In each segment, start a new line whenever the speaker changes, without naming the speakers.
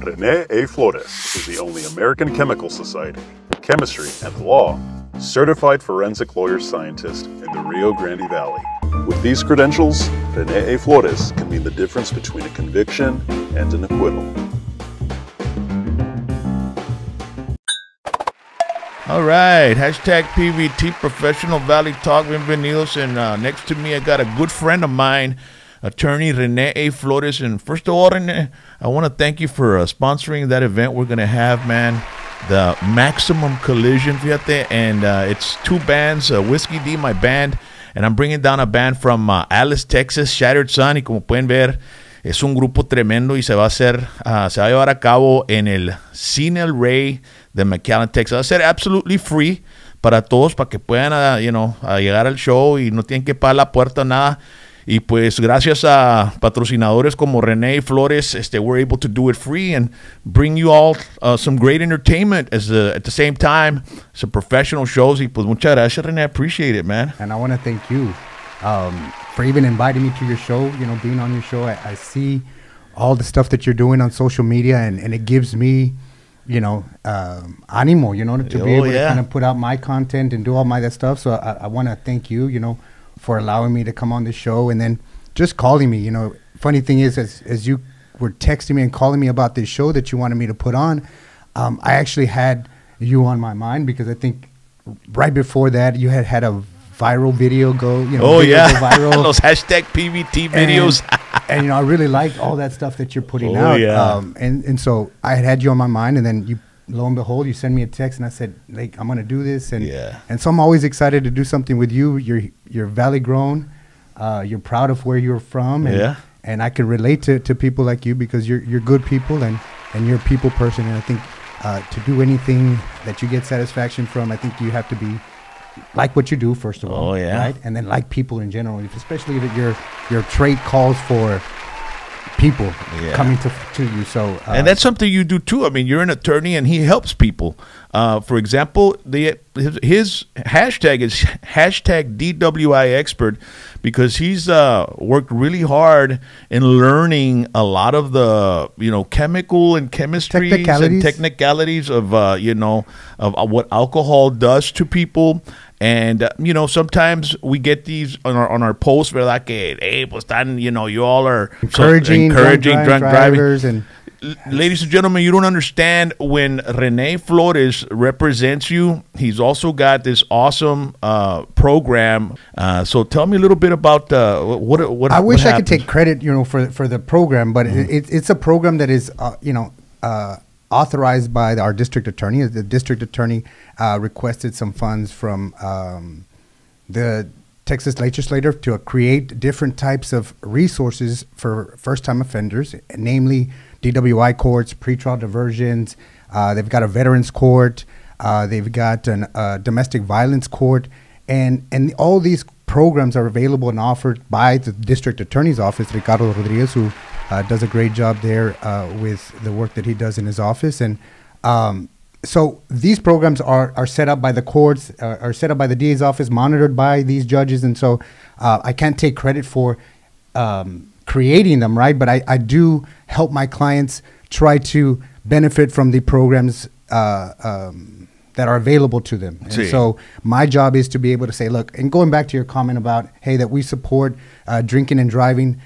Rene A. Flores is the only American Chemical Society, Chemistry and Law certified forensic lawyer scientist in the Rio Grande Valley. With these credentials, Rene A. Flores can mean the difference between a conviction and an acquittal.
All right, hashtag PVT, Professional Valley Talk. Bienvenidos. And next to me, I got a good friend of mine, attorney Rene A. Flores. And first of all, Rene, I want to thank you for sponsoring that event we're going to have, man. The Maximum Collision, fíjate. And it's two bands, Whiskey D, my band. And I'm bringing down a band from Alice, Texas, Shattered Sun. Y como pueden ver, es un grupo tremendo y se va a llevar a cabo en el Cine El Rey de McAllen, Texas. Va a ser absolutely free para todos, para que puedan, a llegar al show y no tienen que pagar la puerta, nada. Y pues gracias a patrocinadores como Rene Flores, we're able to do it free and bring you all some great entertainment at the same time, some professional shows. Y pues muchas gracias, Rene. I appreciate it, man.
And I want to thank you for even inviting me to your show, being on your show. I see all the stuff that you're doing on social media, and it gives me, ánimo, to be able to kind of put out my content and do all that stuff. So I want to thank you, for allowing me to come on the show, and then just calling me. Funny thing is, as you were texting me and calling me about this show that you wanted me to put on, I actually had you on my mind, because I think right before that you had a viral video go, viral.
Those hashtag PVT videos.
And I really liked all that stuff that you're putting out. And so I had you on my mind, and then lo and behold, you sent me a text, and I said, like, I'm gonna do this, and so I'm always excited to do something with you. You're valley grown, you're proud of where you're from, and I can relate to people like you, because you're good people, and you're a people person. And I think to do anything that you get satisfaction from, I think you have to be like what you do, first of all, right? And then like people in general, especially if your trait calls for people coming to you. So
and that's something you do too. I mean, you're an attorney, and he helps people. For example, his hashtag is hashtag DWI EXPERT, because he's worked really hard in learning a lot of the chemical and chemistry and technicalities of of what alcohol does to people. And sometimes we get these on our posts, ¿verdad? Que hey, pues tan, you all are encouraging drunk drivers. And ladies and gentlemen, you don't understand, when Rene Flores represents you, he's also got this awesome program. So tell me a little bit about what
I wish I could take credit, for the program, but it's a program that is authorized by our district attorney. The district attorney requested some funds from the Texas legislature to create different types of resources for first-time offenders, namely DWI courts, pretrial diversions. They've got a veterans court. They've got a domestic violence court. And all these programs are available and offered by the district attorney's office, Ricardo Rodriguez, who does a great job there with the work that he does in his office. And so these programs are set up by the courts, are set up by the DA's office, monitored by these judges. And so I can't take credit for creating them, right? But I do help my clients try to benefit from the programs that are available to them. And so my job is to be able to say, look, and going back to your comment about, hey, that we support drinking and driving,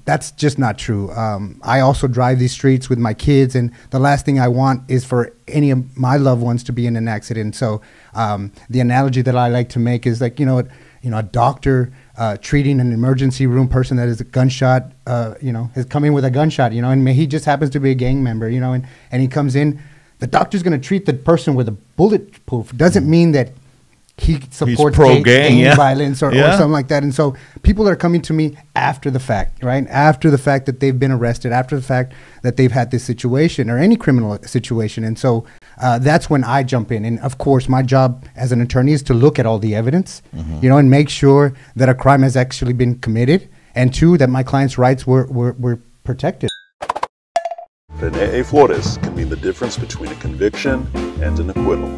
that's just not true. I also drive these streets with my kids, and the last thing I want is for any of my loved ones to be in an accident. So the analogy that I like to make is like, a doctor treating an emergency room person that is a gunshot, is coming with a gunshot, and he just happens to be a gang member, and he comes in. The doctor's going to treat the person with a bulletproof. Doesn't mean that he supports gang violence or something like that. And so people are coming to me after the fact, right? After the fact that they've been arrested, after the fact that they've had this situation or any criminal situation. And so that's when I jump in. And of course, my job as an attorney is to look at all the evidence, and make sure that a crime has actually been committed, and two, that my client's rights were protected.
Rene A. Flores can mean the difference between a conviction and an acquittal.